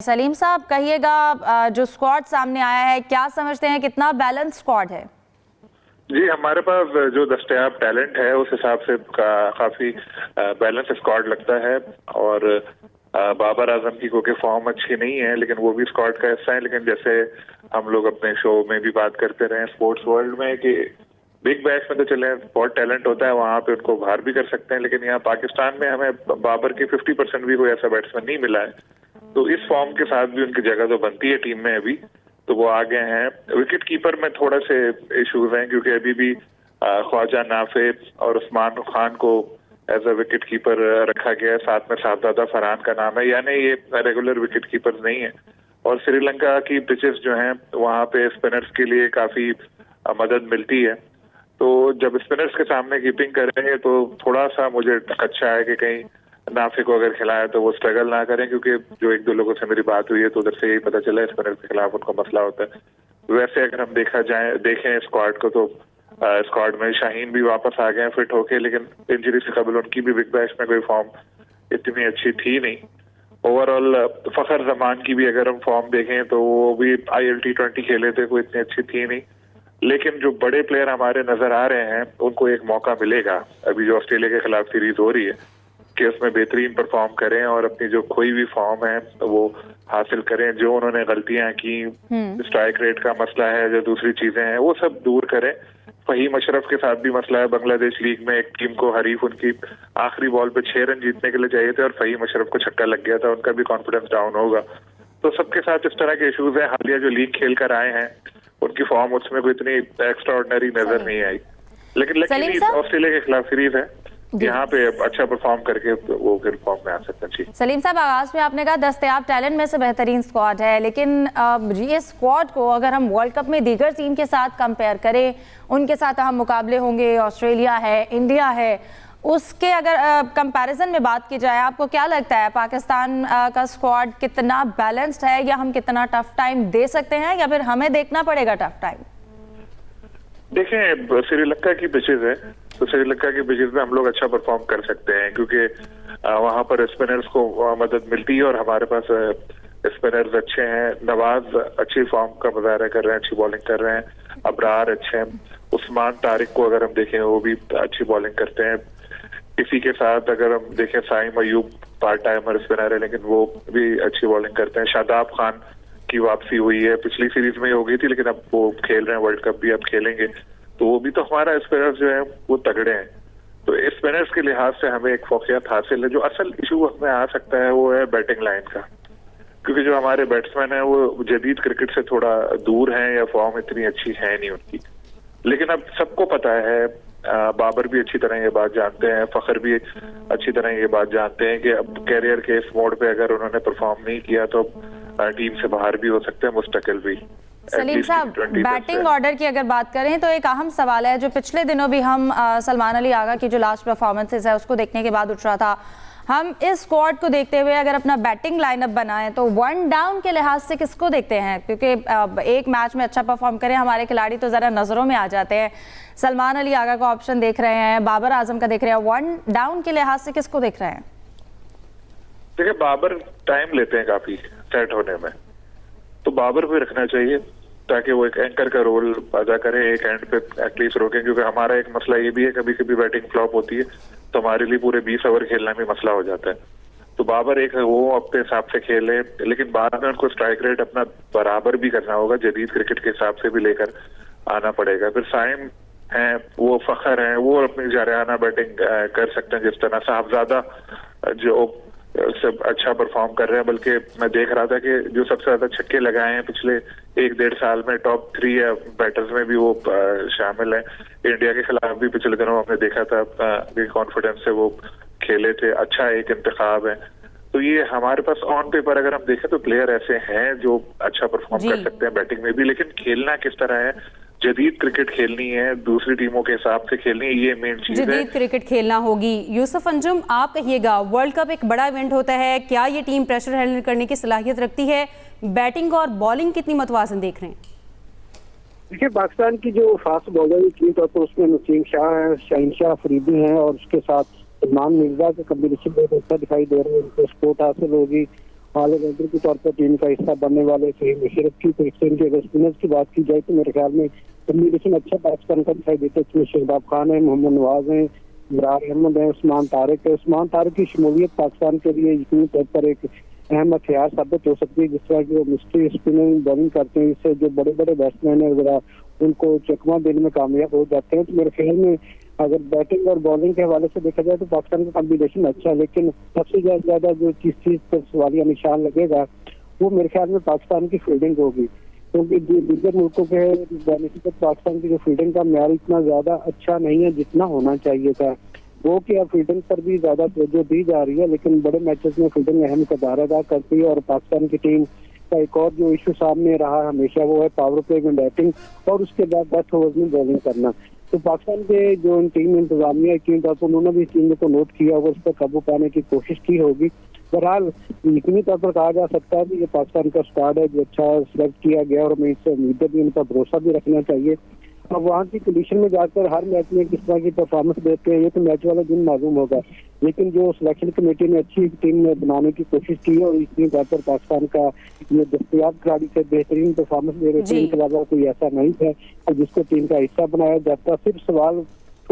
सलीम साहब कहिएगा, जो स्क्वाड सामने आया है क्या समझते हैं, कितना बैलेंस स्क्वाड है? जी, हमारे पास जो दस्तयाब टैलेंट है उस हिसाब से काफी बैलेंस स्क्वाड लगता है। और बाबर आजम की क्योंकि फॉर्म अच्छी नहीं है लेकिन वो भी स्क्वाड का हिस्सा है। लेकिन जैसे हम लोग अपने शो में भी बात करते रहे स्पोर्ट्स वर्ल्ड में कि बिग बैश में तो चले बहुत टैलेंट होता है, वहां पे उनको बाहर भी कर सकते हैं। लेकिन यहाँ पाकिस्तान में हमें बाबर की 50% भी कोई ऐसा बैट्समैन नहीं मिला है। तो इस फॉर्म के साथ भी उनकी जगह तो बनती है टीम में अभी, तो वो आ गए हैं। विकेट कीपर में थोड़े से इश्यूज हैं क्योंकि अभी भी ख्वाजा नाफे और उस्मान खान को एज अ विकेट कीपर रखा गया है। साथ में साहबजादा फरहान का नाम है, यानी ये रेगुलर विकेट कीपर नहीं है। और श्रीलंका की पिचेस जो हैं वहां पे स्पिनर्स के लिए काफी मदद मिलती है। तो जब स्पिनर्स के सामने कीपिंग करेंगे तो थोड़ा सा मुझे खदशा है कि कहीं नाफे को अगर खिलाया तो वो स्ट्रगल ना करें, क्योंकि जो एक दो लोगों से मेरी बात हुई है तो उधर से यही पता चला है स्पिनर के खिलाफ उनको मसला होता है। वैसे अगर हम देखें स्क्वाड को तो स्क्वाड में शाहीन भी वापस आ गए हैं फिट होके, लेकिन इंजरी से कबल उनकी भी बिग बैश में कोई फॉर्म इतनी अच्छी थी नहीं। ओवरऑल फखर जमान की भी अगर हम फॉर्म देखें तो वो भी IL T20 खेले थे, कोई इतनी अच्छी थी नहीं। लेकिन जो बड़े प्लेयर हमारे नजर आ रहे हैं उनको एक मौका मिलेगा अभी जो ऑस्ट्रेलिया के खिलाफ सीरीज हो रही है कि उसमें बेहतरीन परफॉर्म करें और अपनी जो खोई हुई फॉर्म है वो हासिल करें। जो उन्होंने गलतियां की, स्ट्राइक रेट का मसला है, जो दूसरी चीजें हैं वो सब दूर करें। फहीम अशरफ के साथ भी मसला है। बांग्लादेश लीग में एक टीम को हरीफ उनकी आखिरी बॉल पे 6 रन जीतने के लिए चाहिए थे और फहीम अशरफ को छक्का लग गया था, उनका भी कॉन्फिडेंस डाउन होगा। तो सबके साथ इस तरह के इश्यूज है। हालिया जो लीग खेल कर आए हैं उनकी फॉर्म उसमें कोई इतनी एक्स्ट्राऑर्डिनरी नजर नहीं आई। लेकिन लकीली ऑस्ट्रेलिया के खिलाफ सीरीज है, यहाँ पे अच्छा परफॉर्म करके वो फिर फॉर्म में आ सकते हैं। सलीम साहब, आगाज में आपने कहा दस्तयाब टैलेंट में से बेहतरीन स्क्वाड है, लेकिन ये स्क्वाड को अगर हम वर्ल्ड कप में दीगर टीम के साथ कंपेयर करें, उनके साथ हम मुकाबले होंगे, ऑस्ट्रेलिया है, इंडिया है, उसके अगर कंपैरिजन में बात की जाए आपको क्या लगता है पाकिस्तान का स्क्वाड कितना बैलेंस्ड है, या हम कितना टफ टाइम दे सकते हैं, या फिर हमें देखना पड़ेगा टफ टाइम? देखें, श्रीलंका की पिचेज है तो श्रीलंका की पिचेज में हम लोग अच्छा परफॉर्म कर सकते हैं क्योंकि वहां पर स्पिनर्स को मदद मिलती है और हमारे पास स्पिनर्स अच्छे हैं। नवाज अच्छी फॉर्म का मुजाहरा कर रहे हैं, अच्छी बॉलिंग कर रहे हैं। अबरार अच्छे हैं। उस्मान तारिक को अगर हम देखें वो भी अच्छी बॉलिंग करते हैं। इसी के साथ अगर हम देखें Saim Ayub part timer spinner है लेकिन वो भी अच्छी बॉलिंग करते हैं। शादाब खान की वापसी हुई है, पिछली सीरीज में ही हो गई थी लेकिन अब वो खेल रहे हैं, वर्ल्ड कप भी अब खेलेंगे, तो वो भी तो हमारा स्पिनर्स जो है वो तगड़े हैं। तो स्पिनर्स के लिहाज से हमें एक फोकियत हासिल है। जो असल इशू हमें आ सकता है वो है बैटिंग लाइन का, क्योंकि जो हमारे बैट्समैन है वो जदीद क्रिकेट से थोड़ा दूर हैं या फॉर्म इतनी अच्छी है नहीं उनकी। लेकिन अब सबको पता है, बाबर भी अच्छी तरह ये बात जानते हैं, फखर भी अच्छी तरह ये बात जानते हैं कि अब कैरियर के इस मोड पे अगर उन्होंने परफॉर्म नहीं किया तो टीम से बाहर भी हो सकते हैं, मुस्तकिल भी। सलीम साहब, बैटिंग ऑर्डर की अगर बात करें तो एक अहम सवाल है जो पिछले दिनों भी हम सलमान अली आगा की जो लास्ट परफॉर्मेंसेस है उसको देखने के बाद उठ रहा था। हम इस स्क्वाड को देखते हुए अगर अपना बैटिंग लाइनअप बनाएं तो वन डाउन के लिहाज से किसको देखते हैं? क्योंकि एक मैच में अच्छा परफॉर्म करें हमारे खिलाड़ी तो जरा नजरों में आ जाते हैं। सलमान अली आगा का ऑप्शन देख रहे हैं, बाबर आजम का देख रहे हैं, वन डाउन के लिहाज से किसको देख रहे हैं? देखिए, बाबर टाइम लेते हैं काफी सेट होने में, तो बाबर को रखना चाहिए ताकि वो एक एंकर का रोल अदा करें, एक एंड पे एटलीस्ट रोकें। क्योंकि हमारा एक मसला ये भी है, कभी कभी बैटिंग फ्लॉप होती है तो हमारे लिए पूरे 20 ओवर खेलने में मसला हो जाता है। तो बाबर एक वो अपने हिसाब से खेले, लेकिन बाद में उनको स्ट्राइक रेट अपना बराबर भी करना होगा, जदीद क्रिकेट के हिसाब से भी लेकर आना पड़ेगा। फिर साइम हैं, वो फखर हैं, वो अपनी जारियाना बैटिंग कर सकते हैं। जिस तरह साहबजादा जो सब अच्छा परफॉर्म कर रहे हैं, बल्कि मैं देख रहा था कि जो सबसे ज्यादा छक्के लगाए हैं पिछले 1-1.5 साल में टॉप 3 बैटर्स में भी वो शामिल है। इंडिया के खिलाफ भी पिछले दिनों हमने देखा था कॉन्फिडेंस से वो खेले थे, अच्छा एक इंतखाब है। तो ये हमारे पास ऑन पेपर अगर हम देखें तो प्लेयर ऐसे हैं जो अच्छा परफॉर्म कर सकते हैं बैटिंग में भी, लेकिन खेलना किस तरह है, जदीद क्रिकेट खेलनी है, दूसरी टीमों के हिसाब से खेलनी है, ये मेन चीज है। जदीद क्रिकेट खेलना होगी। यूसुफ अंजुम, आप कहिएगा, वर्ल्ड कप एक बड़ा इवेंट होता है, क्या ये टीम प्रेशर हैंडल करने की सलाहियत रखती है? बैटिंग और बॉलिंग कितनी मतवाजन देख रहे हैं? देखिए, पाकिस्तान की जो फास्ट बॉलर की तौर पर उसमें नसीम शाह है, शाहीन शाह अफरीदी हैं और उसके साथ सलमान मिर्जा के कॉम्बिनेशन बहुत अच्छा दिखाई दे रहे हैं, उनको स्पोर्ट हासिल होगी। ऑलराउंडर के तौर पर टीम का हिस्सा बनने वाले फहीम मुशर्रफ की पोजीशन की अगर स्पिनर्स की बात की जाए तो मेरे ख्याल में कम्बिनेशन अच्छा पाकिस्तान का दिखाई देता है। इसमें शहजाद खान है, मोहम्मद नवाज है, इमरान अहमद है, उस्मान तारिक है। उस्मान तारिक की शमूलियत पाकिस्तान के लिए यकीनी तौर पर एक अहम हथियार साबित हो सकती है। जिस तरह की वो मिस्ट्री स्पिनिंग बॉलिंग करते हैं, इससे जो बड़े बड़े बैट्समैन है वगैरह उनको चकमा देने में कामयाब हो जाते हैं। तो मेरे ख्याल में अगर बैटिंग और बॉलिंग के हवाले से देखा जाए तो पाकिस्तान का कॉम्बिनेशन अच्छा है, लेकिन सबसे ज्यादा जो चीज पर सवालिया निशान लगेगा वो मेरे ख्याल में पाकिस्तान की फील्डिंग होगी, क्योंकि दीगर मुल्कों के बेनिफिट पाकिस्तान की जो फील्डिंग का म्यार इतना ज्यादा अच्छा नहीं है जितना होना चाहिए था। वो कि अब फील्डिंग पर भी ज्यादा तवज्जो दी जा रही है, लेकिन बड़े मैचेस में फील्डिंग अहम किरदार अदा करती है। और पाकिस्तान की टीम का एक और जो इशू सामने रहा हमेशा वो है पावर प्ले में बैटिंग और उसके बाद डेथ ओवर्स में बॉलिंग करना। तो पाकिस्तान के जो टीम इंतजामिया टीम तौर पर उन्होंने भी इस चीज को नोट किया होगा, उस पर काबू पाने की कोशिश की होगी। बहरहाल यकीनी तौर पर कहा जा सकता है कि ये पाकिस्तान का स्क्वाड है जो अच्छा सिलेक्ट किया गया और हमें इससे उम्मीदें भी, उन पर भरोसा भी रखना चाहिए। अब वहाँ की कंडीशन में जाकर हर मैच में किस तरह की परफॉर्मेंस देते हैं ये तो मैच वाला दिन मालूम होगा, लेकिन जो सिलेक्शन कमेटी ने अच्छी टीम बनाने की कोशिश की है और इतनी बेहतर पाकिस्तान का ये दस्तयाब खिलाड़ी से बेहतरीन परफॉर्मेंस दे रहे थे, इनके अलावा कोई ऐसा नहीं था जिसको टीम का हिस्सा बनाया जाता। सिर्फ सवाल